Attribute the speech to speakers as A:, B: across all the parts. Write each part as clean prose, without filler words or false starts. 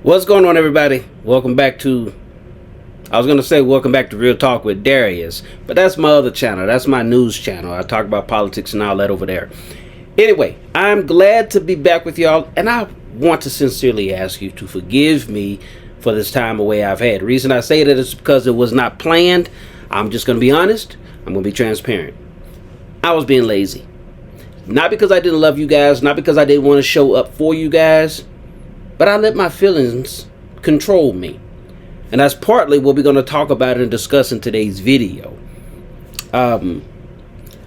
A: What's going on, everybody? Welcome back to, I was going to say welcome back to Real Talk with Darius, but that's my other channel. That's my news channel. I talk about politics and all that over there. Anyway, I'm glad to be back with y'all, and I want to sincerely ask you to forgive me for this time away I've had. The reason I say that is because it was not planned. I'm just going to be honest. I'm going to be transparent. I was being lazy. Not because I didn't love you guys, not because I didn't want to show up for you guys, but I let my feelings control me. And that's partly what we're going to talk about and discuss in today's video. A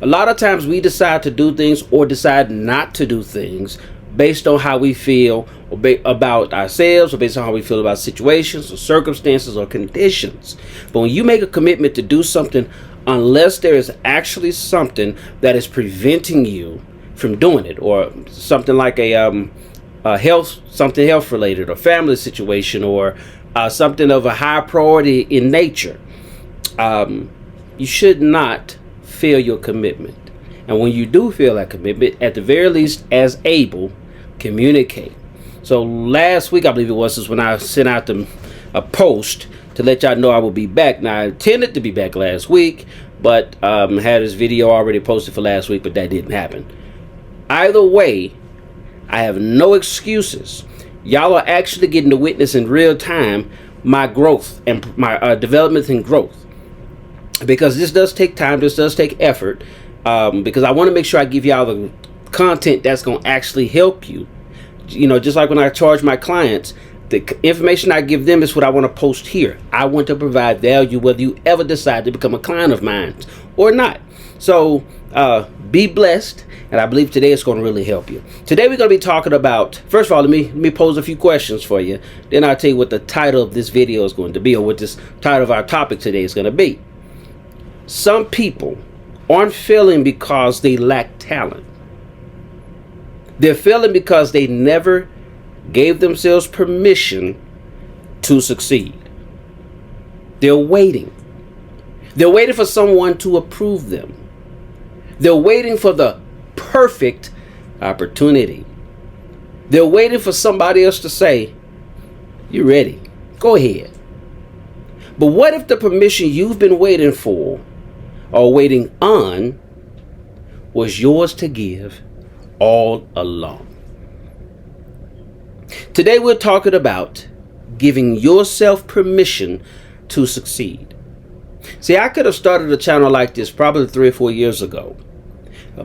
A: lot of times we decide to do things or decide not to do things based on how we feel about ourselves, or based on how we feel about situations or circumstances or conditions. But when you make a commitment to do something, unless there is actually something that is preventing you from doing it, or something like something health related, or family situation, or something of a high priority in nature, you should not fail your commitment. And when you do fail that commitment, at the very least, as able, communicate. So last week, I believe it was, is when I sent out a post to let y'all know I will be back. Now, I intended to be back last week, but had this video already posted for last week, but that didn't happen. Either way, I have no excuses. Y'all are actually getting to witness in real time my growth and my development and growth. Because this does take time, this does take effort. Because I want to make sure I give y'all the content that's going to actually help you. You know, just like when I charge my clients, the information I give them is what I want to post here. I want to provide value whether you ever decide to become a client of mine or not. So be blessed, and I believe today it's going to really help you. Today we're going to be talking about, first of all, let me pose a few questions for you. Then I'll tell you what the title of this video is going to be, or what this title of our topic today is going to be. Some people aren't failing because they lack talent. They're failing because they never gave themselves permission to succeed. They're waiting. They're waiting for someone to approve them. They're waiting for the perfect opportunity. They're waiting for somebody else to say, "You're ready. Go ahead." But what if the permission you've been waiting for or waiting on was yours to give all along? Today we're talking about giving yourself permission to succeed. See, I could have started a channel like this probably 3 or 4 years ago.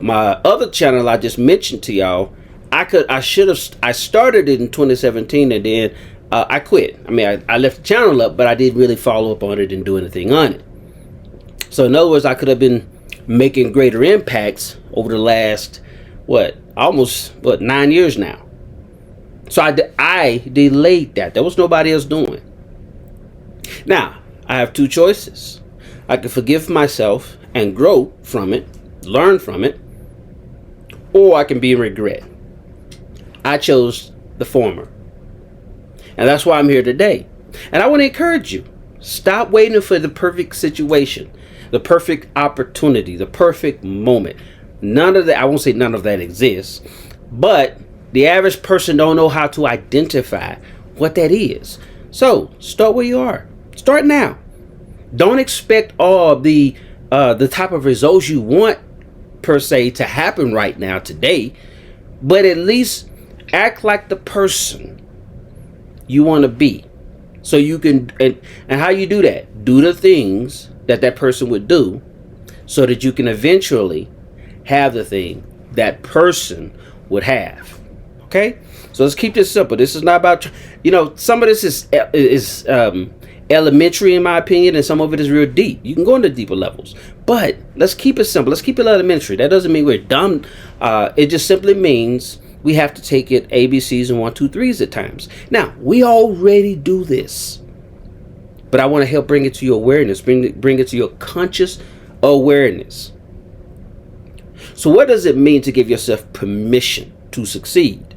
A: My other channel I just mentioned to y'all, I started it in 2017, and then I quit. I mean, I left the channel up, but I didn't really follow up on it and do anything on it. So in other words, I could have been making greater impacts over the last, almost 9 years now. So I delayed that. There was nobody else doing. Now, I have two choices. I can forgive myself and grow from it, learn from it, or I can be in regret. I chose the former. And that's why I'm here today. And I want to encourage you. Stop waiting for the perfect situation, the perfect opportunity, the perfect moment. None of that, I won't say none of that exists, but the average person don't know how to identify what that is. So start where you are. Start now. Don't expect all the type of results you want per se to happen right now today, but at least act like the person you want to be. So you can, and how you do that? Do the things that person would do, so that you can eventually have the thing that would have. Okay, so let's keep this simple. This is not about, some of this is elementary in my opinion, and some of it is real deep. You can go into deeper levels, but let's keep it simple. Let's keep it elementary. That doesn't mean we're dumb. It just simply means we have to take it ABCs and 1, 2, 3s at times. Now, we already do this, but I want to help bring it to your awareness, bring it to your conscious awareness. So what does it mean to give yourself permission to succeed?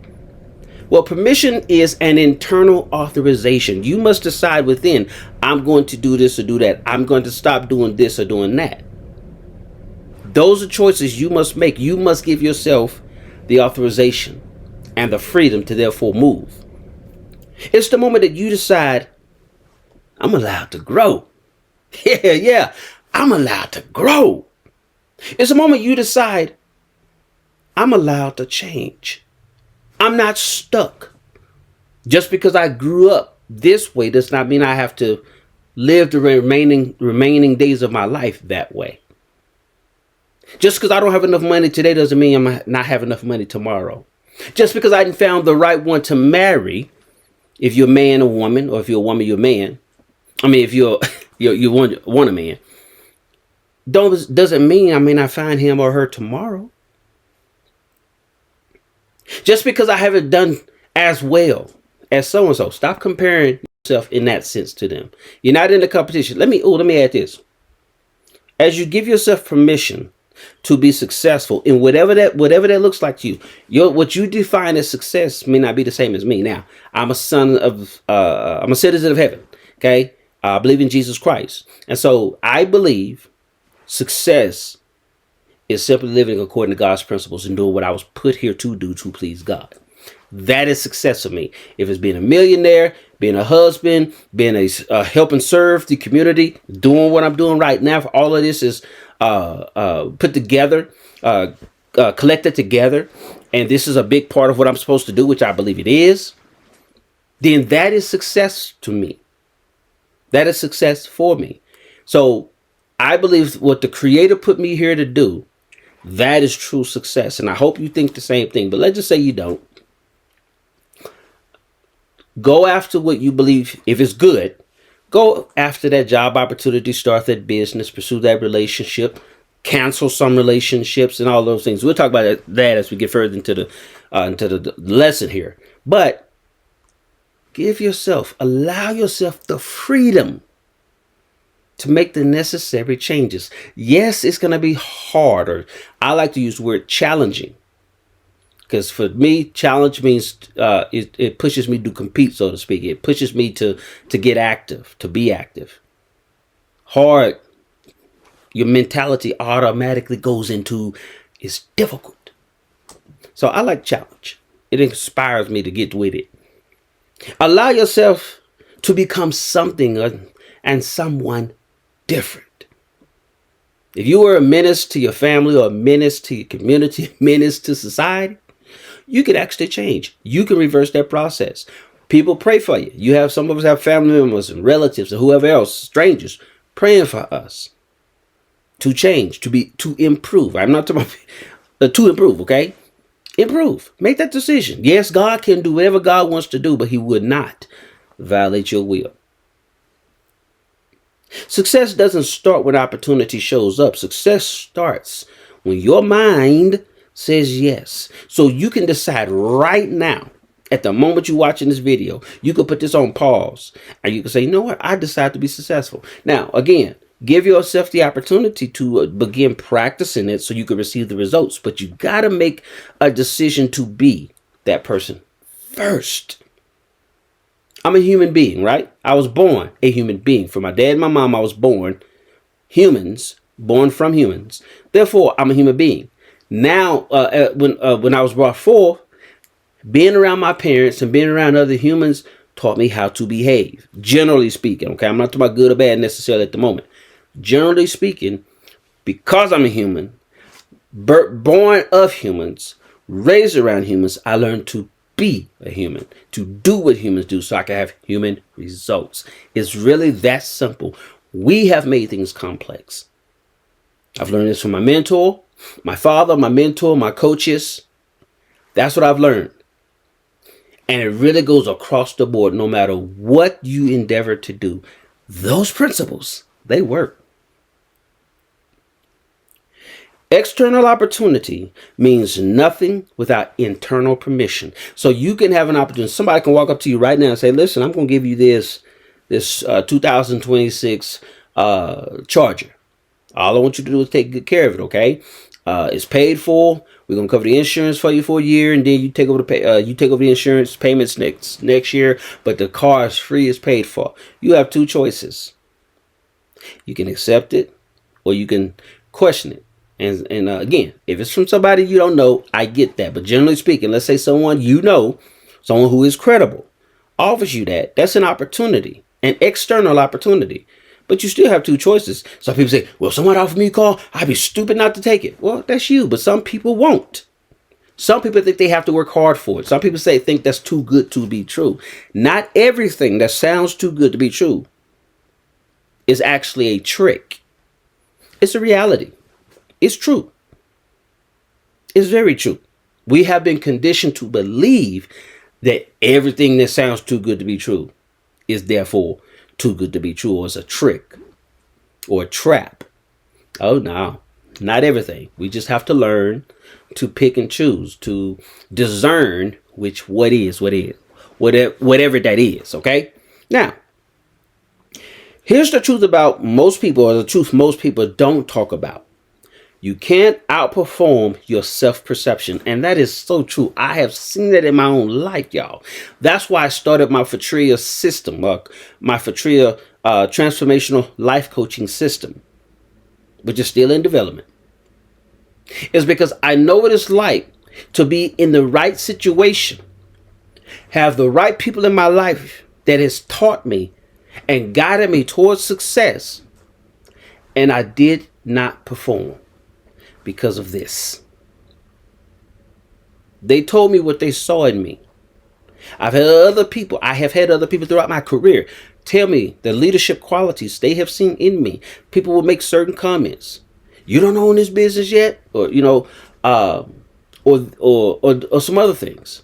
A: Well, permission is an internal authorization. You must decide within, I'm going to do this or do that. I'm going to stop doing this or doing that. Those are choices you must make. You must give yourself the authorization and the freedom to therefore move. It's the moment that you decide, I'm allowed to grow. Yeah, I'm allowed to grow. It's the moment you decide, I'm allowed to change. I'm not stuck. Just because I grew up this way does not mean I have to live the remaining days of my life that way. Just because I don't have enough money today doesn't mean I'm not have enough money tomorrow. Just because I hadn't found the right one to marry, if you're a man or woman, or if you're a woman, you're a man. I mean, if you want a man, doesn't mean I may not find him or her tomorrow. Just because I haven't done as well as so and so, stop comparing yourself in that sense to them. You're not in the competition. Let me add this. As you give yourself permission to be successful in whatever that looks like to you, what you define as success may not be the same as me. Now, I'm a citizen of heaven. Okay, I believe in Jesus Christ, and so I believe success is simply living according to God's principles and doing what I was put here to do to please God. That is success for me. If it's being a millionaire, being a husband, being a helping serve the community, doing what I'm doing right now, if all of this is put together, collected together, and this is a big part of what I'm supposed to do, which I believe it is, then that is success to me. That is success for me. So I believe what the Creator put me here to do, that is true success. And I hope you think the same thing. But let's just say you don't. Go after what you believe. If it's good, go after that job opportunity, start that business, pursue that relationship, cancel some relationships and all those things. We'll talk about that as we get further into the lesson here. But allow yourself the freedom to make the necessary changes. Yes, it's going to be harder. I like to use the word challenging. Because for me, challenge means it pushes me to compete, so to speak. It pushes me to get active, to be active. Hard, your mentality automatically goes into it's difficult. So I like challenge. It inspires me to get with it. Allow yourself to become something and someone different. If you were a menace to your family or a menace to your community, a menace to society, you can actually change. You can reverse that process. People pray for you. Some of us have family members and relatives and whoever else, strangers, praying for us to change, to improve. I'm not talking about to improve, okay? Improve. Make that decision. Yes, God can do whatever God wants to do, but he would not violate your will. Success doesn't start when opportunity shows up. Success starts when your mind says yes. So you can decide right now, at the moment you're watching this video, you can put this on pause and you can say, you know what? I decide to be successful. Now, again, give yourself the opportunity to begin practicing it so you can receive the results. But you got to make a decision to be that person first. I'm a human being, right? I was born a human being. From my dad and my mom, I was born humans, born from humans. Therefore, I'm a human being. Now, when I was brought forth, being around my parents and being around other humans taught me how to behave. Generally speaking, okay? I'm not talking about good or bad necessarily at the moment. Generally speaking, because I'm a human, born of humans, raised around humans, I learned to be a human, to do what humans do so I can have human results. It's really that simple. We have made things complex. I've learned this from my mentor, my father, my mentor, my coaches. That's what I've learned. And it really goes across the board, no matter what you endeavor to do. Those principles, they work. External opportunity means nothing without internal permission. So you can have an opportunity. Somebody can walk up to you right now and say, listen, I'm going to give you this 2026 Charger. All I want you to do is take good care of it, okay? It's paid for. We're going to cover the insurance for you for a year, and then you take over the insurance payments next year, but the car is free, it's paid for. You have two choices. You can accept it or you can question it. And again, if it's from somebody you don't know, I get that. But generally speaking, let's say someone you know, someone who is credible, offers you that, that's an opportunity, an external opportunity. But you still have two choices. Some people say, well, someone offered me a call, I'd be stupid not to take it. Well, that's you, but some people won't. Some people think they have to work hard for it. Some people think that's too good to be true. Not everything that sounds too good to be true is actually a trick. It's a reality. It's true. It's very true. We have been conditioned to believe that everything that sounds too good to be true is therefore too good to be true, or is a trick or a trap. Oh no, not everything. We just have to learn to pick and choose, to discern what is, whatever that is. Okay. Now, here's the truth about most people, or the truth most people don't talk about. You can't outperform your self-perception. And that is so true. I have seen that in my own life, y'all. That's why I started my FTRIA system, my FTRIA transformational life coaching system, which is still in development. It's because I know what it's like to be in the right situation, have the right people in my life that has taught me and guided me towards success, and I did not perform because of this. They told me what they saw in me. I have had other people throughout my career tell me the leadership qualities they have seen in me. People will make certain comments. You don't own this business yet, or or some other things.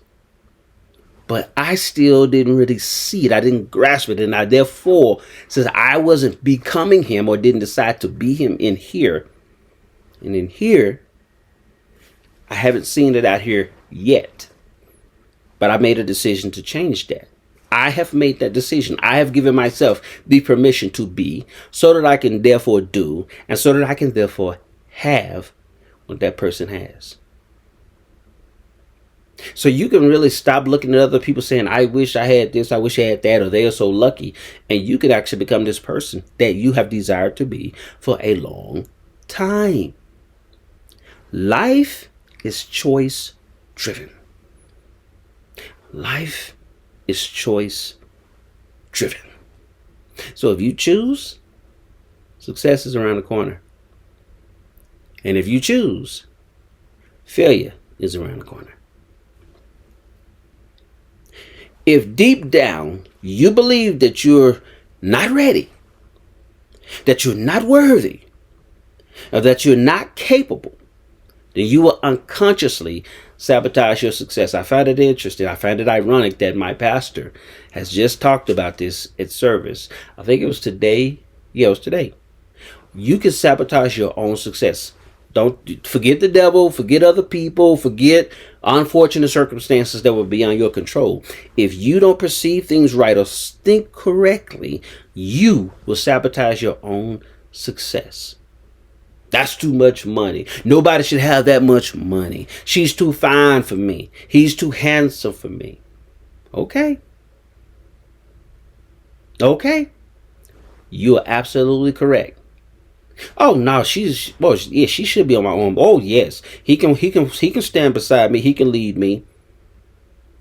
A: But I still didn't really see it. I didn't grasp it, and I therefore, since I wasn't becoming him or didn't decide to be him in here, and in here, I haven't seen it out here yet. But I made a decision to change that. I have made that decision. I have given myself the permission to be, so that I can therefore do, and so that I can therefore have what that person has. So you can really stop looking at other people saying, I wish I had this, I wish I had that, or they are so lucky. And you could actually become this person that you have desired to be for a long time. Life is choice driven. Life is choice driven. So if you choose, success is around the corner. And if you choose, failure is around the corner. If deep down you believe that you're not ready, that you're not worthy, or that you're not capable, then you will unconsciously sabotage your success. I find it interesting. I find it ironic that my pastor has just talked about this at service. I think it was today. Yeah, it was today. You can sabotage your own success. Don't forget the devil, forget other people, forget unfortunate circumstances that were beyond your control. If you don't perceive things right or think correctly, you will sabotage your own success. That's too much money. Nobody should have that much money. She's too fine for me. He's too handsome for me. Okay. Okay. You are absolutely correct. Oh no, she should be on my arm. Oh yes, he can stand beside me. He can lead me.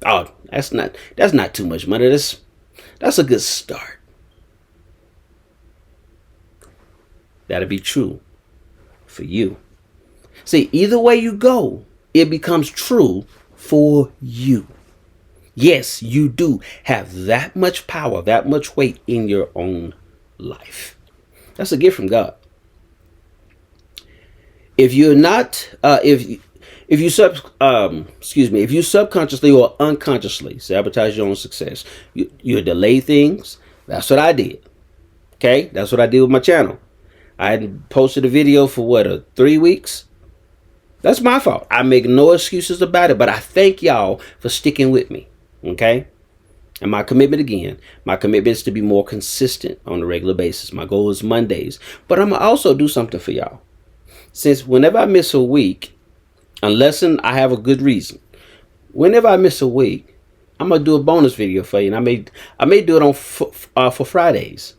A: Oh, that's not too much money. That's a good start. That'll be true for you. See, either way you go, it becomes true for you. Yes, you do have that much power, that much weight in your own life. That's a gift from God. If you're not, if you subconsciously or unconsciously sabotage your own success, you delay things. That's what I did. Okay, that's what I did with my channel. I hadn't posted a video for 3 weeks. That's my fault. I make no excuses about it, but I thank y'all for sticking with me. Okay, and my commitment is to be more consistent on a regular basis. My goal is Mondays, but I'm gonna also do something for y'all. Since whenever I miss a week, unless I have a good reason, whenever I miss a week, I'm gonna do a bonus video for you, and I may do it on for Fridays.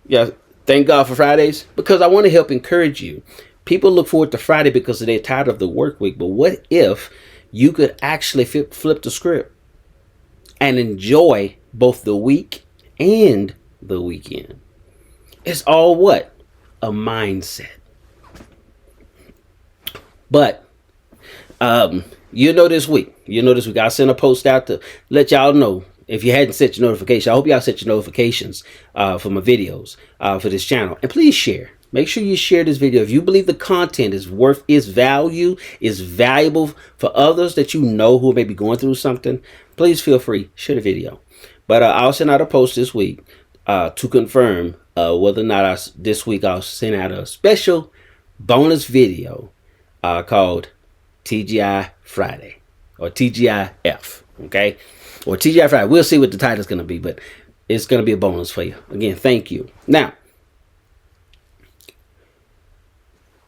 A: Yeah, thank God for Fridays, because I want to help encourage you. People look forward to Friday because they're tired of the work week. But what if you could actually flip the script and enjoy both the week and the weekend. It's all what? A mindset. But this week, I sent a post out to let y'all know. If you hadn't set your notification, I hope y'all set your notifications for my videos for this channel. And please share. Make sure you share this video. If you believe the content is valuable for others that you know who may be going through something, please feel free, share the video. But I'll send out a post this week to confirm whether or not this week I'll send out a special bonus video called TGI Friday or TGIF, okay? Or TGI Friday. We'll see what the title's going to be, but it's going to be a bonus for you. Again, thank you. Now,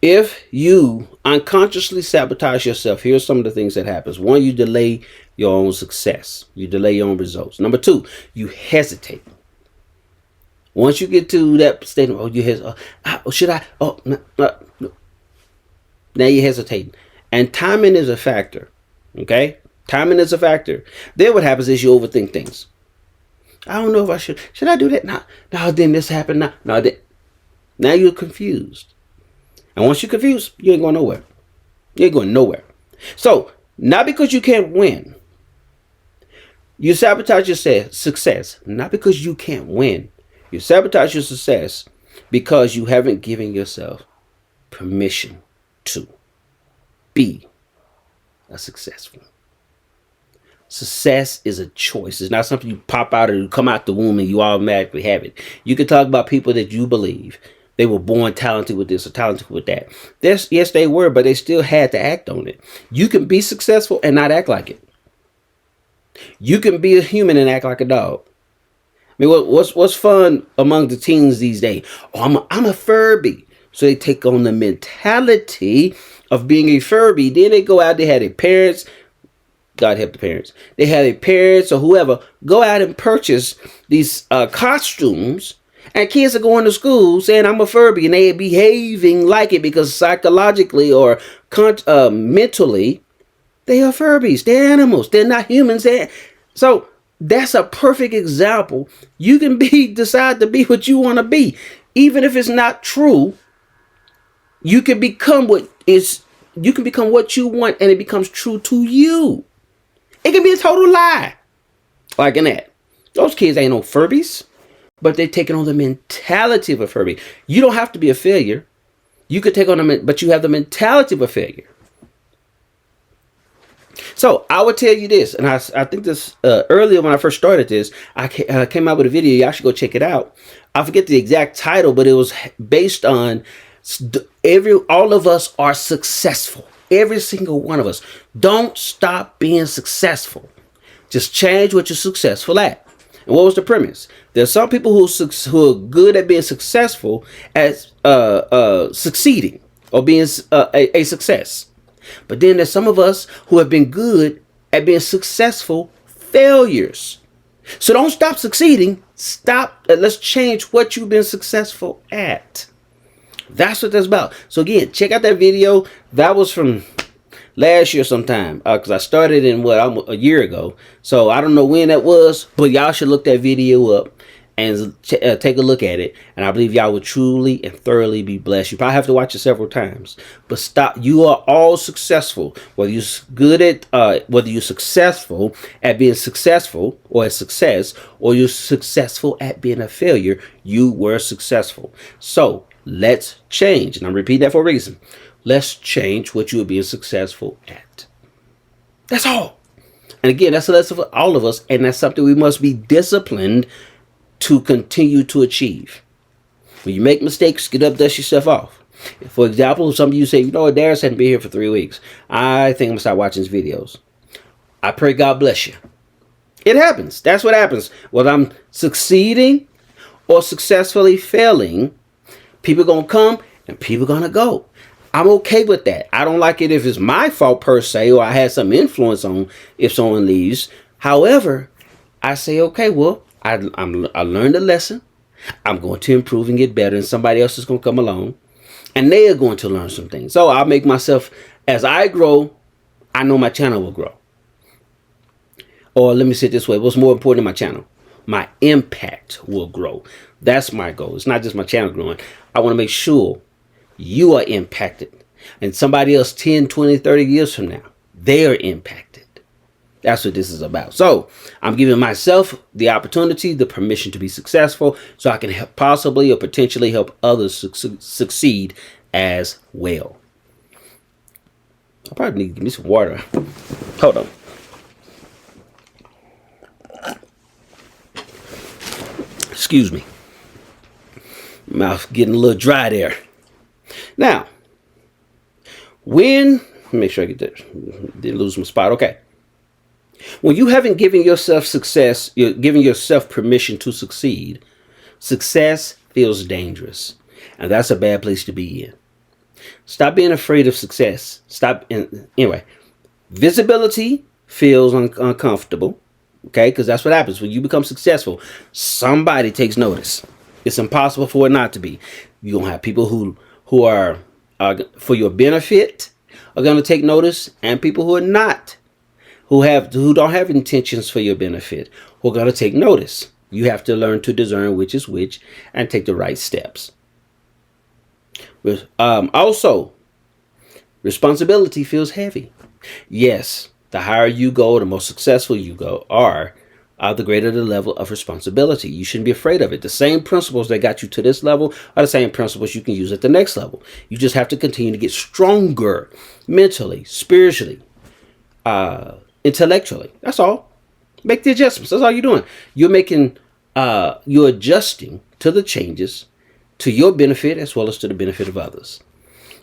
A: if you unconsciously sabotage yourself, here's some of the things that happens. One, you delay your own success. You delay your own results. Number two, you hesitate. Once you get to that state of, you hesitate. Should I? Oh, no. Now you're hesitating. And timing is a factor. Okay? Timing is a factor. Then what happens is you overthink things. I don't know if I should. Should I do that? No, then this happened. No, now you're confused. And once you're confused, you ain't going nowhere. You ain't going nowhere. So, not because you can't win. You sabotage your success. Not because you can't win. You sabotage your success because you haven't given yourself permission to be a successful. Success is a choice. It's not something you pop out or you come out the womb and you automatically have it. You can talk about people that you believe they were born talented with this or talented with that. Yes, they were, but they still had to act on it. You can be successful and not act like it. You can be a human and act like a dog. I mean, what's fun among the teens these days? Oh, I'm a Furby. So they take on the mentality of being a Furby. Then they go out, they have their parents. God help the parents. They have their parents or whoever go out and purchase these costumes. And kids are going to school saying I'm a Furby and they're behaving like it because psychologically or mentally, they are Furbies. They're animals. They're not humans. So that's a perfect example. You can decide to be what you want to be. Even if it's not true, you can become what you want and it becomes true to you. It can be a total lie. Like in that. Those kids ain't no Furbies. But they're taking on the mentality of a Furby. You don't have to be a failure. You could take on but you have the mentality of a failure. So I would tell you this, and I think this earlier when I first started this, I came out with a video. Y'all should go check it out. I forget the exact title, but it was based on all of us are successful. Every single one of us. Don't stop being successful. Just change what you're successful at. And what was the premise? There's some people who are good at being successful at succeeding or being a success. But then there's some of us who have been good at being successful failures. So don't stop succeeding. Let's change what you've been successful at. That's what that's about. So again, check out that video. That was from last year sometime, because I started in a year ago. So I don't know when that was, but y'all should look that video up and take a look at it. And I believe y'all will truly and thoroughly be blessed. You probably have to watch it several times, but stop. You are all successful, whether you're successful at being successful or a success, or you're successful at being a failure. You were successful. So let's change. And I'm repeating that for a reason. Let's change what you are being successful at. That's all. And again, that's a lesson for all of us. And that's something we must be disciplined to continue to achieve. When you make mistakes, get up, dust yourself off. For example, some of you say, Darius hadn't been here for 3 weeks. I think I'm going to start watching his videos. I pray God bless you. It happens. That's what happens. Whether I'm succeeding or successfully failing, people are going to come and people are going to go. I'm okay with that. I don't like it if it's my fault per se, or I had some influence on if someone leaves. However, I say, okay, well, I learned a lesson. I'm going to improve and get better, and somebody else is going to come along, and they are going to learn some things. So I'll make myself, as I grow, I know my channel will grow. Or let me say it this way, what's more important in my channel? My impact will grow. That's my goal. It's not just my channel growing. I want to make sure you are impacted. And somebody else 10, 20, 30 years from now, they are impacted. That's what this is about. So I'm giving myself the opportunity, the permission to be successful so I can help, possibly or potentially help others succeed as well. I probably need to give me some water. Hold on. Excuse me. Mouth getting a little dry there. Now, make sure I get that. Didn't lose my spot. Okay. When you haven't given yourself success, you're giving yourself permission to succeed. Success feels dangerous, and that's a bad place to be in. Stop being afraid of success. Anyway, visibility feels uncomfortable. Okay, because that's what happens when you become successful. Somebody takes notice. It's impossible for it not to be. You're gonna have people who are for your benefit are gonna take notice, and people who are not, who don't have intentions for your benefit, who are gonna take notice. You have to learn to discern which is which and take the right steps. Also, responsibility feels heavy. Yes. The higher you go, the more successful you are, the greater the level of responsibility. You shouldn't be afraid of it. The same principles that got you to this level are the same principles you can use at the next level. You just have to continue to get stronger mentally, spiritually, intellectually. That's all. Make the adjustments. That's all you're doing. You're adjusting to the changes to your benefit as well as to the benefit of others.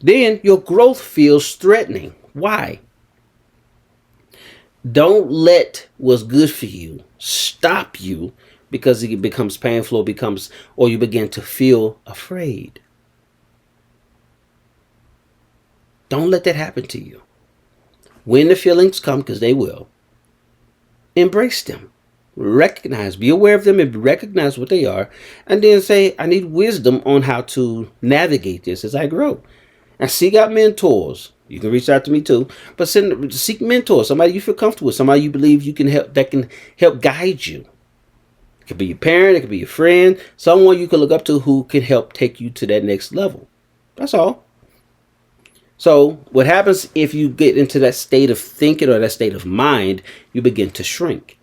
A: Then your growth feels threatening. Why? Don't let what's good for you stop you because it becomes painful or you begin to feel afraid. Don't let that happen to you. When the feelings come, because they will, embrace them. Be aware of them and recognize what they are. And then say, I need wisdom on how to navigate this as I grow. And seek out mentors. You can reach out to me too, but seek mentors, somebody you feel comfortable with, somebody you believe you can help, that can help guide you. It could be your parent, it could be your friend, someone you can look up to who can help take you to that next level. That's all. So what happens if you get into that state of thinking or that state of mind, you begin to shrink.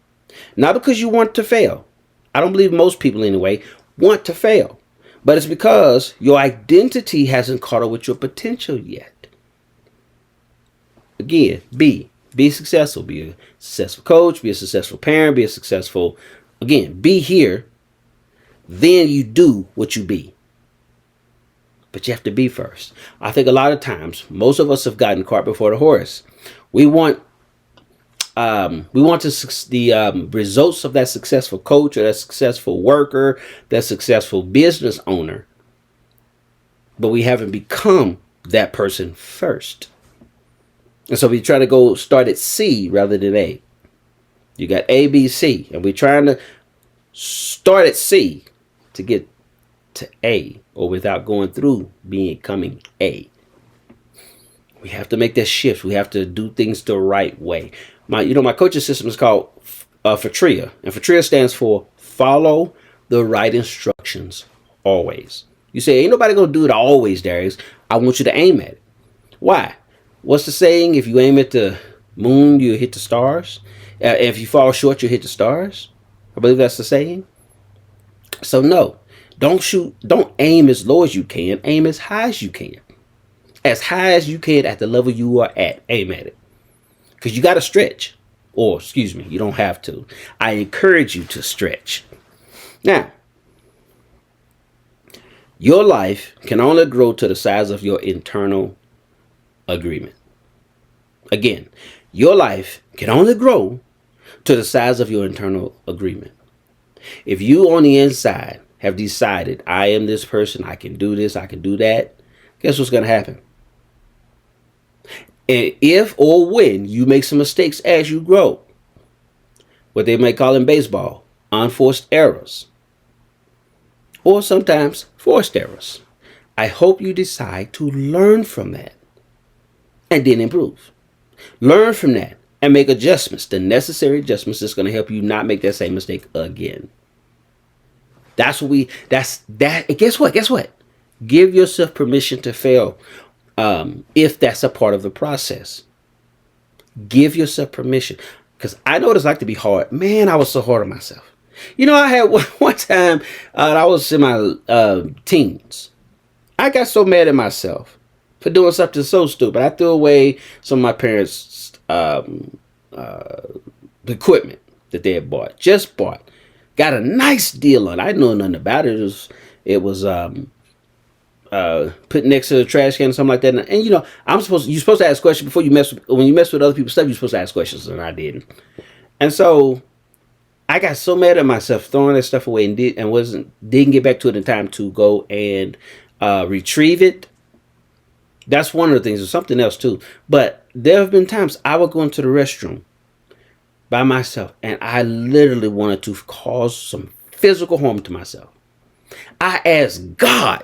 A: Not because you want to fail. I don't believe most people anyway want to fail, but it's because your identity hasn't caught up with your potential yet. Again, be successful. Be a successful coach. Be a successful parent. Be be here. Then you do what you be. But you have to be first. I think a lot of times, most of us have gotten cart before the horse. We want the results of that successful coach or that successful worker, that successful business owner. But we haven't become that person first. And so we try to start at C rather than A. You got A, B, C. And we're trying to start at C to get to A, or without going through becoming A. We have to make that shift. We have to do things the right way. My coaching system is called FTRIA. And FTRIA stands for follow the right instructions always. You say, ain't nobody going to do it always, Darius. I want you to aim at it. Why? What's the saying? If you aim at the moon, you hit the stars. If you fall short, you hit the stars. I believe that's the saying. So no, don't aim as low as you can. Aim as high as you can. As high as you can at the level you are at. Aim at it. Because you got to stretch. Or, excuse me, you don't have to. I encourage you to stretch. Now, your life can only grow to the size of your internal agreement. Again, your life can only grow to the size of your internal agreement. If you on the inside have decided, I am this person, I can do this, I can do that, guess what's going to happen? And if or when you make some mistakes as you grow, what they might call in baseball, unforced errors, or sometimes forced errors, I hope you decide to learn from that and then improve. Learn from that and make adjustments, the necessary adjustments that's going to help you not make that same mistake again. That's that. And guess what? Guess what? Give yourself permission to fail, if that's a part of the process. Give yourself permission. Because I know what it's like to be hard. Man, I was so hard on myself. I had one time, I was in my teens. I got so mad at myself for doing something so stupid. I threw away some of my parents' equipment that they had bought. Just bought. Got a nice deal on it. I didn't know nothing about it. It was put next to the trash can or something like that. And you're supposed to ask questions before you when you mess with other people's stuff, you're supposed to ask questions, and I didn't. And so I got so mad at myself throwing that stuff away and didn't get back to it in time to go and retrieve it. That's one of the things. There's something else too. But there have been times I would go into the restroom by myself and I literally wanted to cause some physical harm to myself. I asked God.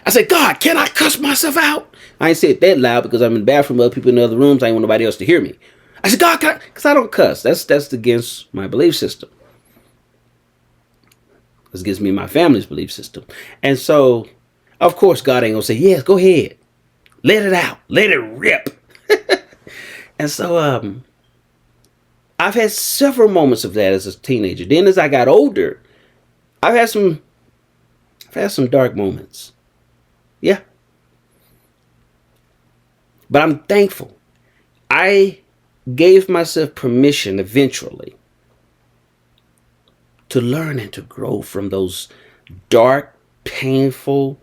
A: I said, God, can I cuss myself out? I ain't say it that loud because I'm in the bathroom with other people in the other rooms. I ain't want nobody else to hear me. I said, God, because I don't cuss. That's against my belief system. This gives me my family's belief system. And so, of course, God ain't going to say, yes, go ahead. Let it out. Let it rip. And so I've had several moments of that as a teenager. Then as I got older, I've had some dark moments. Yeah. But I'm thankful. I gave myself permission eventually to learn and to grow from those dark, painful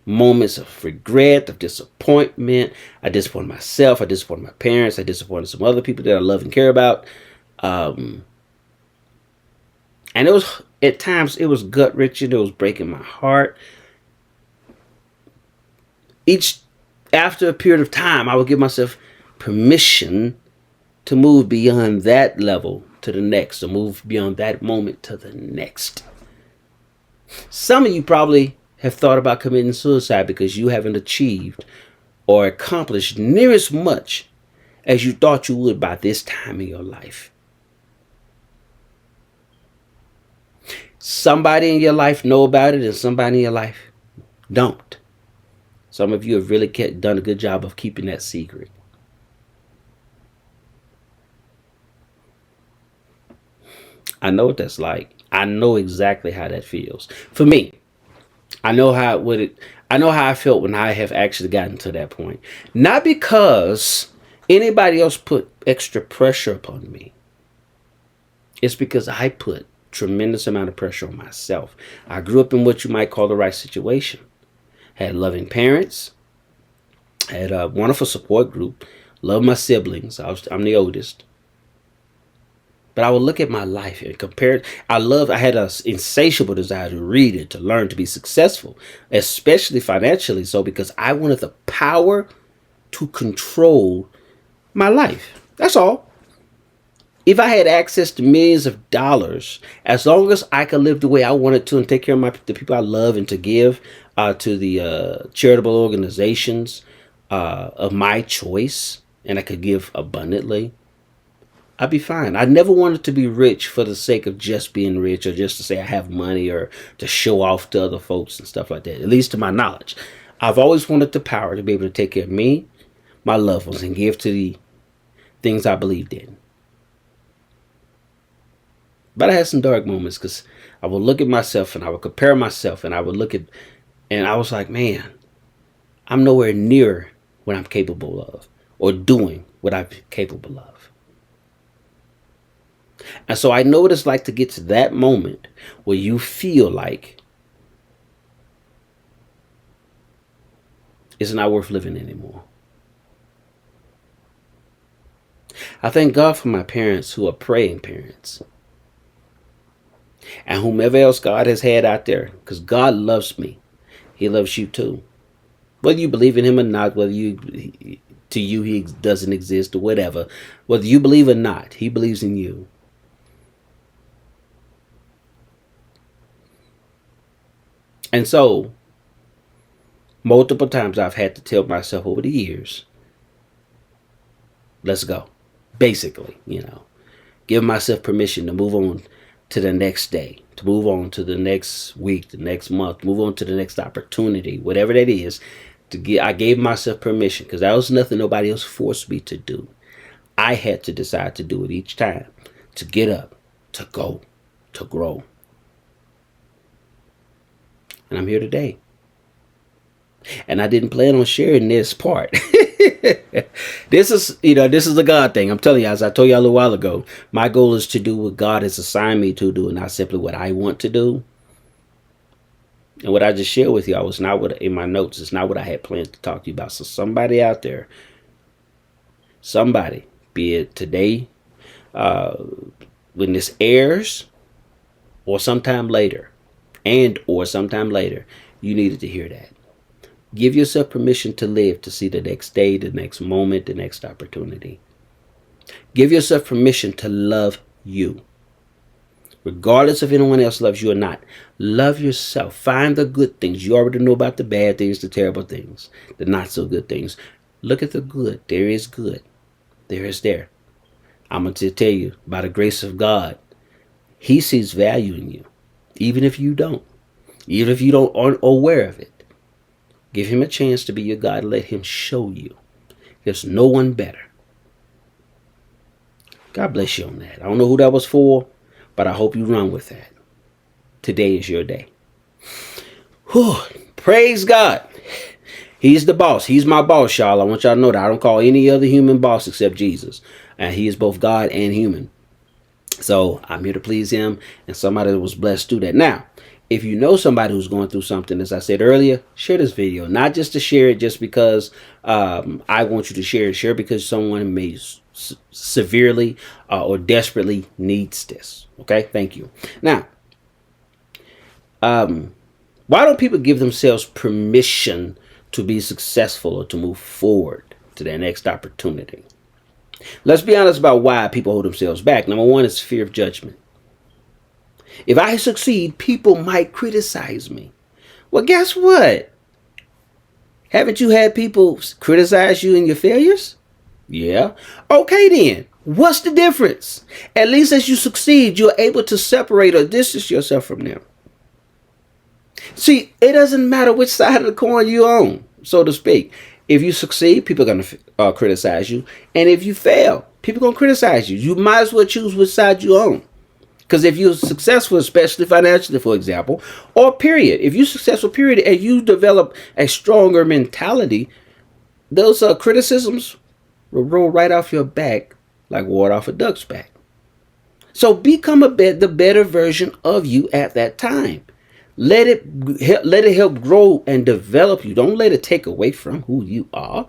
A: moments of regret, of disappointment. I disappointed myself. I disappointed my parents. I disappointed some other people that I love and care about. And it was, at times, it was gut-wrenching. It was breaking my heart. After a period of time, I would give myself permission to move beyond that level to the next, to move beyond that moment to the next. Some of you probably have thought about committing suicide because you haven't achieved or accomplished near as much as you thought you would by this time in your life. Somebody in your life know about it and somebody in your life don't. Some of you have really done a good job of keeping that secret. I know what that's like. I know exactly how that feels. For me, I know how I felt when I have actually gotten to that point. Not because anybody else put extra pressure upon me. It's because I put tremendous amount of pressure on myself. I grew up in what you might call the right situation. Had loving parents. Had a wonderful support group. Loved my siblings. I'm the oldest. But I would look at my life and compare it. I had an insatiable desire to read and to learn, to be successful, especially financially so, because I wanted the power to control my life. That's all. If I had access to millions of dollars, as long as I could live the way I wanted to and take care of the people I love and to give to the charitable organizations of my choice, and I could give abundantly, I'd be fine. I never wanted to be rich for the sake of just being rich or just to say I have money or to show off to other folks and stuff like that, at least to my knowledge. I've always wanted the power to be able to take care of me, my loved ones, and give to the things I believed in. But I had some dark moments because I would look at myself and I would compare myself and I would and I was like, man, I'm nowhere near what I'm capable of or doing what I'm capable of. And so I know what it's like to get to that moment where you feel like it's not worth living anymore. I thank God for my parents who are praying parents. And whomever else God has had out there, because God loves me. He loves you too. Whether you believe in him or not, whether he doesn't exist or whatever, whether you believe or not, he believes in you. And so, multiple times I've had to tell myself over the years, let's go. Basically, give myself permission to move on to the next day, to move on to the next week, the next month, move on to the next opportunity, whatever that is. I gave myself permission because that was nothing nobody else forced me to do. I had to decide to do it each time, to get up, to go, to grow. And I'm here today. And I didn't plan on sharing this part. This is a God thing. I'm telling you, as I told you a little while ago, my goal is to do what God has assigned me to do and not simply what I want to do. And what I just shared with you, I was not in my notes. It's not what I had planned to talk to you about. So somebody out there, be it today, when this airs, or sometime later, you needed to hear that. Give yourself permission to live, to see the next day, the next moment, the next opportunity. Give yourself permission to love you. Regardless if anyone else loves you or not. Love yourself. Find the good things. You already know about the bad things, the terrible things, the not so good things. Look at the good. There is good. There is there. I'm going to tell you, by the grace of God, He sees value in you. Even if you don't. Even if you aren't aware of it. Give Him a chance to be your God. Let Him show you. There's no one better. God bless you on that. I don't know who that was for, but I hope you run with that. Today is your day. Whew. Praise God. He's the boss. He's my boss, y'all. I want y'all to know that I don't call any other human boss except Jesus. And He is both God and human. So I'm here to please Him, and somebody was blessed to do that. Now, if you know somebody who's going through something, as I said earlier, share this video. Not just to share it just because I want you to share it. Share because someone may severely or desperately needs this. Okay, thank you. Now, why don't people give themselves permission to be successful or to move forward to their next opportunity? Let's be honest about why people hold themselves back. Number one is fear of judgment. If I succeed, people might criticize me. Well, guess what? Haven't you had people criticize you in your failures? Yeah. Okay, then. What's the difference? At least as you succeed, you're able to separate or distance yourself from them. See, it doesn't matter which side of the coin you're on, so to speak. If you succeed, people are going to criticize you. And if you fail, people are going to criticize you. You might as well choose which side you're on. Because if you're successful, especially financially, for example, or period, if you're successful, period, and you develop a stronger mentality, those criticisms will roll right off your back like water off a duck's back. So become the better version of you at that time. Let it help grow and develop you. Don't let it take away from who you are.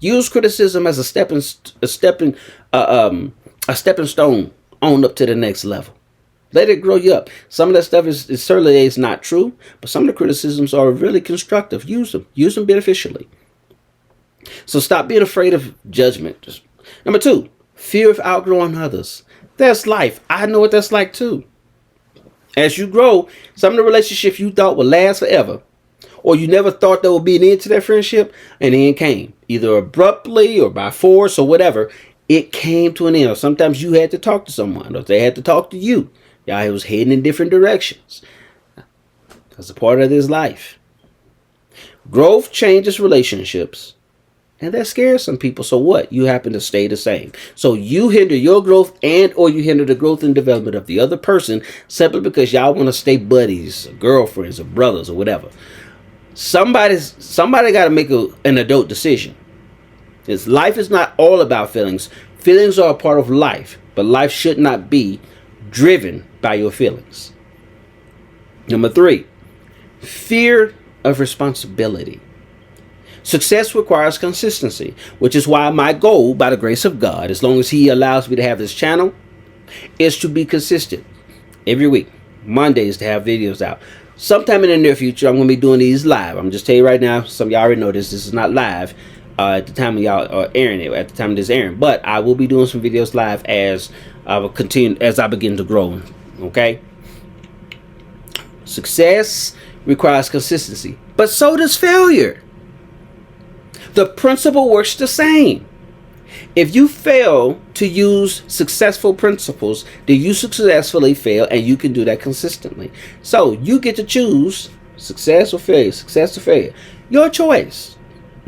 A: Use criticism as a stepping stone on up to the next level. Let it grow you up. Some of that stuff is certainly is not true, but some of the criticisms are really constructive. Use them beneficially. So stop being afraid of judgment. Number two, fear of outgrowing others. That's life. I know what that's like too. As you grow, some of the relationships you thought would last forever, or you never thought there would be an end to that friendship, and the end came, either abruptly or by force or whatever. It came to an end. Or sometimes you had to talk to someone, or they had to talk to you. Y'all was heading in different directions. That's a part of this life. Growth changes relationships, and that scares some people. So what? You happen to stay the same. So you hinder your growth or you hinder the growth and development of the other person simply because y'all want to stay buddies, or girlfriends, or brothers, or whatever. Somebody got to make an adult decision. Life is not all about feelings. Feelings are a part of life, but life should not be driven by your feelings. Number three, fear of responsibility. Success requires consistency, which is why my goal, by the grace of God, as long as He allows me to have this channel, is to be consistent every week. Mondays to have videos out. Sometime in the near future, I'm going to be doing these live. I'm just telling you right now, some of y'all already know this. This is not live at the time of y'all are airing it, at the time of this airing. But I will be doing some videos live as I will continue, as I begin to grow. Okay? Success requires consistency, but so does failure. The principle works the same. If you fail to use successful principles, then you successfully fail, and you can do that consistently. So you get to choose success or failure, success or failure. Your choice.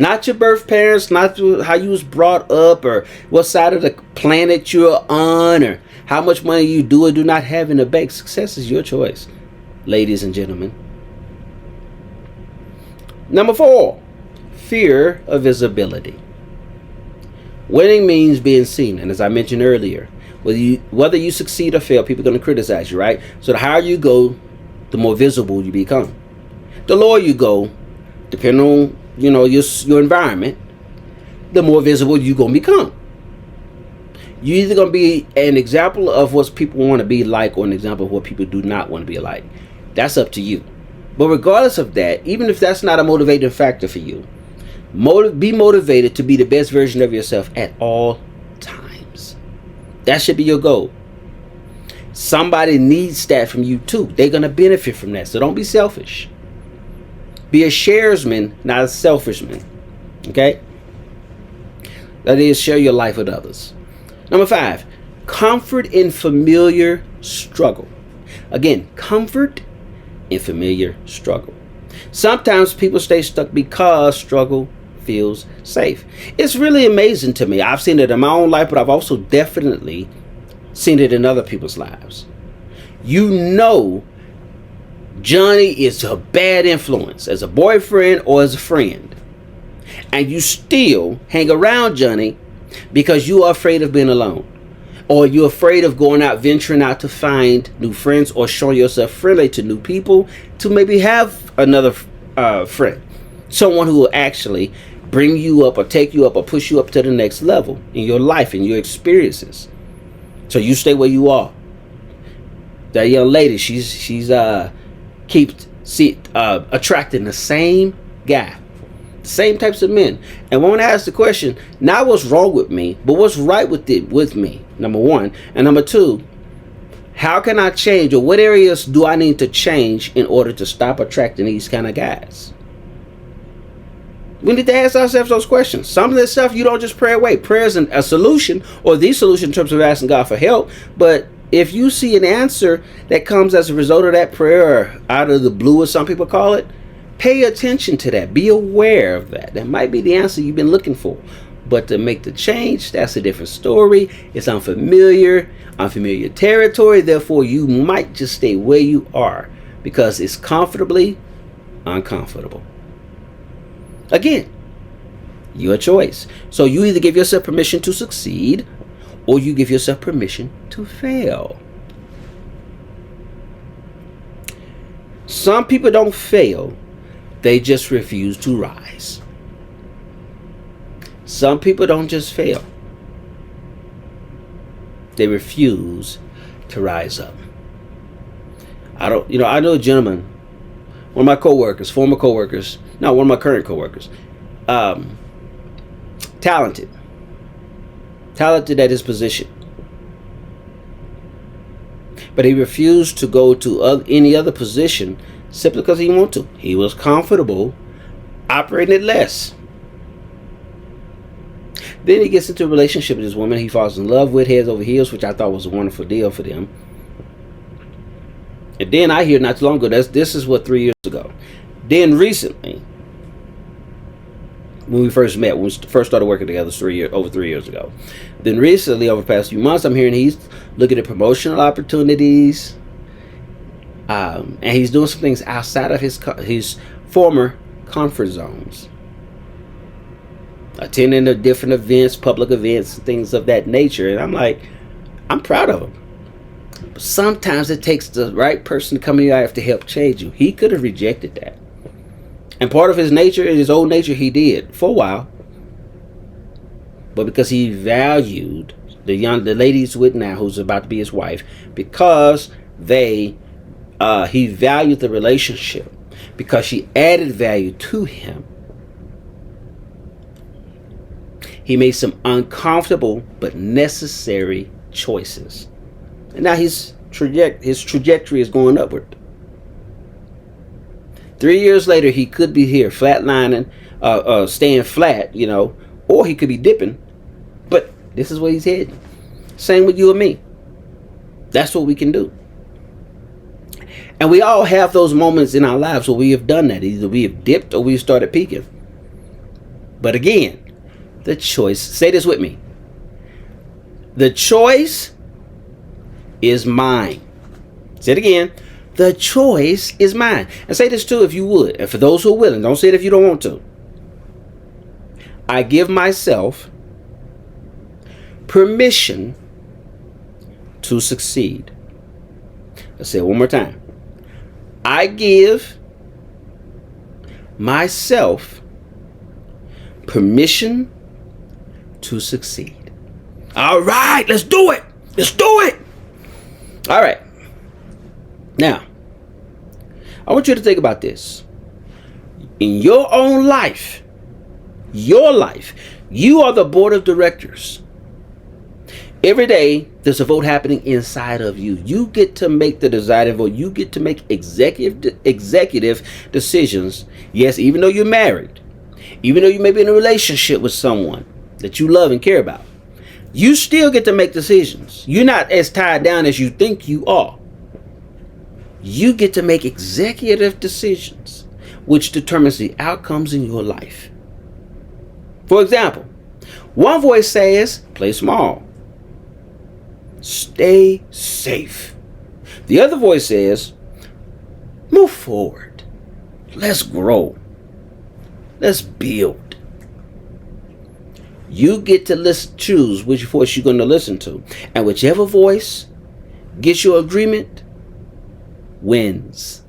A: Not your birth parents, not how you was brought up, or what side of the planet you're on, or how much money you do or do not have in the bank. Success is your choice, ladies and gentlemen. Number 4, fear of visibility. Winning means being seen, and as I mentioned earlier, whether you succeed or fail, people are going to criticize you, right? So the higher you go, the more visible you become. The lower you go, depending on your environment, the more visible you're going to become. You're either going to be an example of what people want to be like, or an example of what people do not want to be like. That's up to you. But regardless of that, even if that's not a motivating factor for you, be motivated to be the best version of yourself at all times. That should be your goal. Somebody needs that from you too. They're going to benefit from that. So don't be selfish. Be a sharesman, not a selfish man. Okay? That is, share your life with others. Number 5, comfort in familiar struggle. Again, comfort in familiar struggle. Sometimes people stay stuck because struggle feels safe. It's really amazing to me. I've seen it in my own life, but I've also definitely seen it in other people's lives. Johnny is a bad influence as a boyfriend or as a friend, and you still hang around Johnny because you are afraid of being alone, or you're afraid of going out, venturing out to find new friends, or showing yourself friendly to new people, to maybe have another friend, someone who will actually bring you up or take you up or push you up to the next level in your life and your experiences. So you stay where you are. That young lady, she's attracting the same guy, the same types of men. And when I ask the question, not what's wrong with me, but what's right with me, number 1. And number 2, how can I change, or what areas do I need to change in order to stop attracting these kind of guys? We need to ask ourselves those questions. Some of this stuff you don't just pray away. Prayer isn't a solution, or the solution in terms of asking God for help. But if you see an answer that comes as a result of that prayer, or out of the blue, as some people call it, pay attention to that. Be aware of that. That might be the answer you've been looking for. But to make the change, that's a different story. It's unfamiliar territory. Therefore, you might just stay where you are because it's comfortably uncomfortable. Again, your choice. So you either give yourself permission to succeed, or you give yourself permission to fail. Some people don't fail, they just refuse to rise. Some people don't just fail, they refuse to rise up. I know a gentleman, one of my coworkers, one of my current coworkers, talented at his position, but he refused to go to any other position simply because he didn't want to. He was comfortable operating at less. Then he gets into a relationship with this woman he falls in love with, heads over heels, which I thought was a wonderful deal for them. And then I hear not too long ago, this is 3 years ago. Then recently, when we first met, when we first started working together over 3 years ago. Then recently, over the past few months, I'm hearing he's looking at promotional opportunities. And he's doing some things outside of his former comfort zones. Attending the different events, public events, things of that nature. And I'm like, I'm proud of him. But sometimes it takes the right person to come in your life to help change you. He could have rejected that. And part of his nature, his old nature, he did for a while. But because he valued the lady he's with now, who's about to be his wife, because he valued the relationship, because she added value to him, he made some uncomfortable but necessary choices. And now his trajectory is going upward. 3 years later, he could be here flatlining, staying flat, or he could be dipping. But This is where he's heading. Same with you and me. That's what we can do. And we all have those moments in our lives where we have done that. Either we have dipped or we've started peaking. But again, the choice, say this with me. The choice is mine. Say it again. The choice is mine. And say this too if you would. And for those who are willing, don't say it if you don't want to. I give myself permission to succeed. Let's say it one more time. I give myself permission to succeed. All right, let's do it. Let's do it. All right. Now, I want you to think about this. In your own life, you are the board of directors. Every day, there's a vote happening inside of you. You get to make the deciding vote. You get to make executive decisions. Yes, even though you're married, even though you may be in a relationship with someone that you love and care about, you still get to make decisions. You're not as tied down as you think you are. You get to make executive decisions, which determines the outcomes in your life. For example, one voice says, play small. Stay safe. The other voice says, move forward. Let's grow. Let's build. You get to choose which voice you're going to listen to. And whichever voice gets your agreement wins.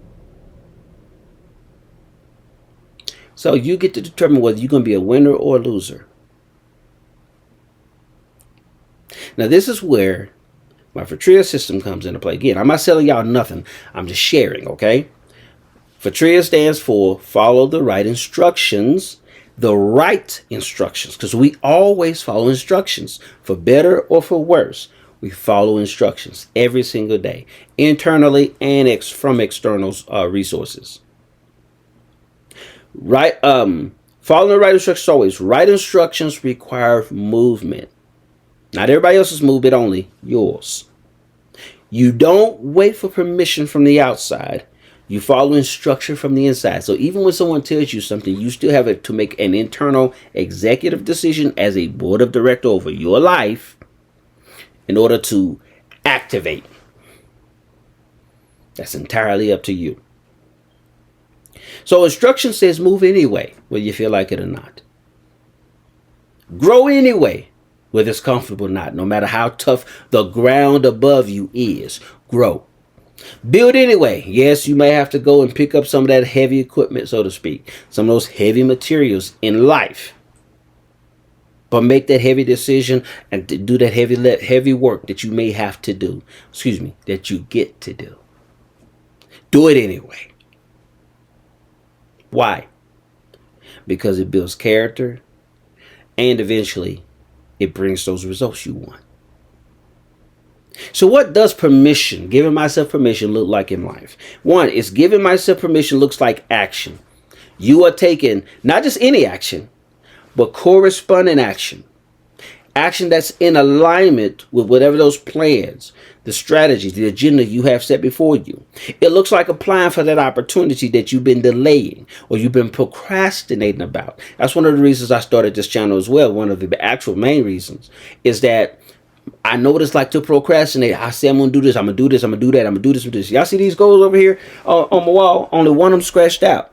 A: So you get to determine whether you're going to be a winner or a loser. Now this is where my FTRIA system comes into play. Again, I'm not selling y'all nothing. I'm just sharing, okay? FTRIA stands for follow the right instructions. The right instructions. Because we always follow instructions. For better or for worse. We follow instructions every single day. Internally and from external resources. Right, following the right instructions always. Right instructions require movement. Not everybody else's movement, only yours. You don't wait for permission from the outside. You follow instruction from the inside. So even when someone tells you something, you still have to make an internal executive decision as a board of director over your life in order to activate. That's entirely up to you. So instruction says move anyway, whether you feel like it or not. Grow anyway, whether it's comfortable or not. No matter how tough the ground above you is, grow. Build anyway. Yes, you may have to go and pick up some of that heavy equipment, so to speak. Some of those heavy materials in life. But make that heavy decision and do that heavy work that you may have to do. That you get to do. Do it anyway. Why? Because it builds character and eventually it brings those results you want. So what does permission, giving myself permission, look like in life? One, is giving myself permission looks like action. You are taking not just any action, but corresponding action. Action that's in alignment with whatever those plans, the strategies, the agenda you have set before you. It looks like applying for that opportunity that you've been delaying or you've been procrastinating about. That's one of the reasons I started this channel as well. One of the actual main reasons is that I know what it's like to procrastinate. I say I'm going to do this, I'm going to do this, I'm going to do that, I'm going to do this, I'm going to do this. Y'all see these goals over here on my wall? Only one of them scratched out.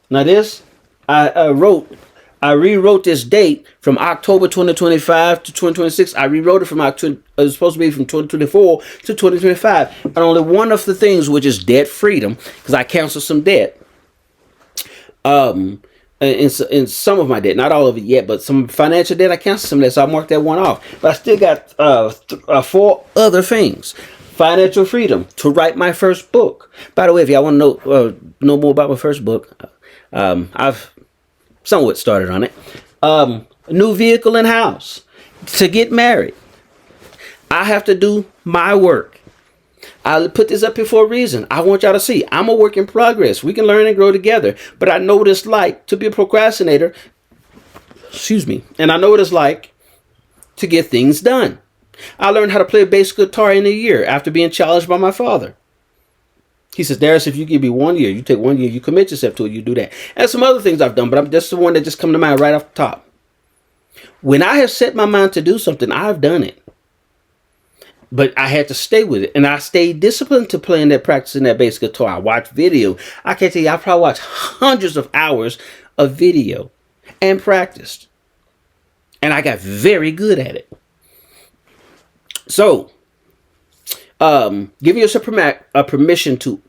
A: Now this, I rewrote this date from October 2025 to 2026. I rewrote it from October. It was supposed to be from 2024 to 2025. And only one of the things, which is debt freedom, because I canceled some debt. In some of my debt, not all of it yet, but some financial debt, I canceled some of that, so I marked that one off. But I still got 4 other things. Financial freedom, to write my first book. By the way, if y'all want to know more about my first book, I've somewhat started on it. A new vehicle and house. To get married. I have to do my work. I put this up here for a reason. I want y'all to see. I'm a work in progress. We can learn and grow together. But I know what it's like to be a procrastinator. And I know what it's like to get things done. I learned how to play bass guitar in a year after being challenged by my father. He says, Darius, if you give me 1 year, you take 1 year, you commit yourself to it, you do that. And some other things I've done, but that's the one that just come to mind right off the top. When I have set my mind to do something, I've done it. But I had to stay with it. And I stayed disciplined to playing that, practicing that bass guitar. I watched video. I can't tell you, I probably watched hundreds of hours of video and practiced. And I got very good at it. So, give yourself permission to,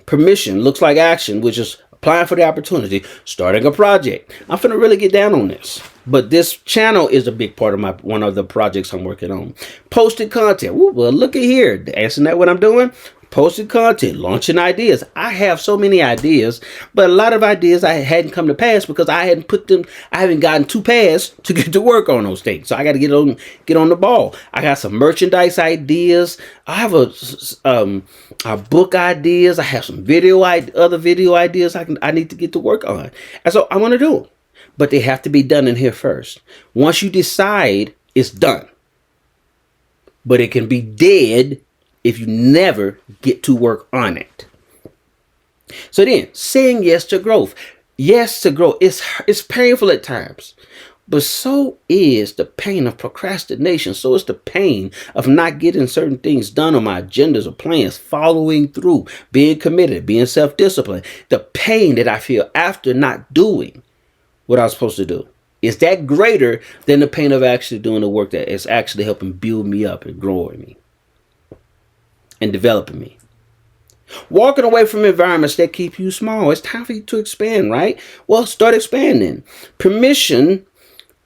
A: permission looks like action, which is applying for the opportunity, starting a project. I'm finna really get down on this. But this channel is a big part of one of the projects I'm working on. Posted content. Ooh, well, look at here. Isn't that what I'm doing? Posted content, launching ideas. I have so many ideas, but a lot of ideas I hadn't come to pass because I haven't gotten to pass to get to work on those things. So I got to get on the ball. I got some merchandise ideas. I have a book ideas. I have some other video ideas I need to get to work on. And so I want to do them, but they have to be done in here first. Once you decide, it's done. But it can be dead if you never get to work on it. So then, saying yes to growth. Yes to growth. It's painful at times. But so is the pain of procrastination. So is the pain of not getting certain things done on my agendas or plans, following through, being committed, being self-disciplined. The pain that I feel after not doing what I was supposed to do. Is that greater than the pain of actually doing the work that is actually helping build me up and growing me and developing me? Walking away from environments that keep you small. It's time for you to expand, right? Well, start expanding. Permission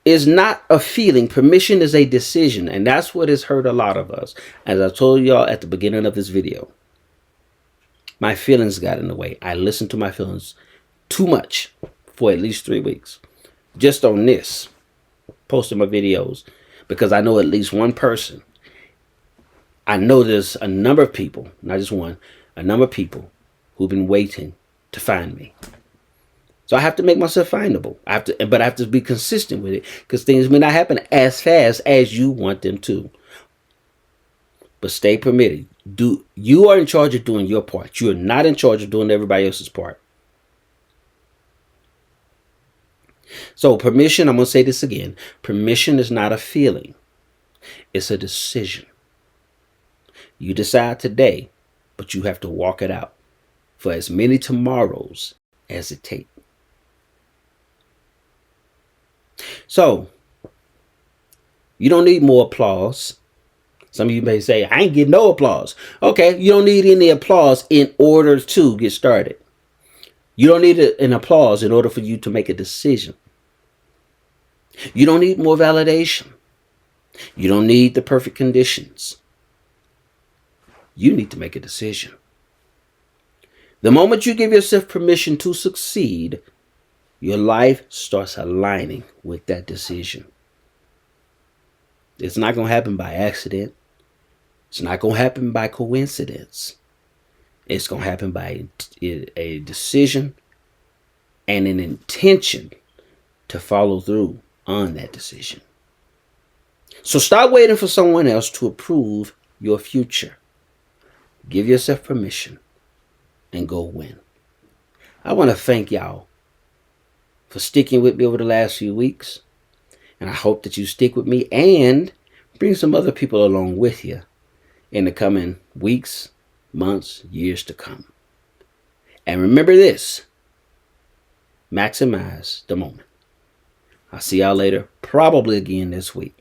A: is not a feeling. Permission is a decision. And that's what has hurt a lot of us. As I told y'all at the beginning of this video, my feelings got in the way. I listened to my feelings too much for at least 3 weeks. Just on this, posting my videos, because I know at least one person. I know there's a number of people, not just one, a number of people who've been waiting to find me. So I have to make myself findable. But I have to be consistent with it, because things may not happen as fast as you want them to. But stay permitted. You are in charge of doing your part. You are not in charge of doing everybody else's part. So permission, I'm going to say this again. Permission is not a feeling. It's a decision. You decide today, but you have to walk it out for as many tomorrows as it takes. So, you don't need more applause. Some of you may say, I ain't getting no applause. Okay, you don't need any applause in order to get started. You don't need an applause in order for you to make a decision. You don't need more validation. You don't need the perfect conditions. You need to make a decision. The moment you give yourself permission to succeed, your life starts aligning with that decision. It's not going to happen by accident. It's not going to happen by coincidence. It's going to happen by a decision and an intention to follow through on that decision. So stop waiting for someone else to approve your future. Give yourself permission and go win. I want to thank y'all for sticking with me over the last few weeks. And I hope that you stick with me and bring some other people along with you in the coming weeks, months, years to come. And remember this, maximize the moment. I'll see y'all later, probably again this week.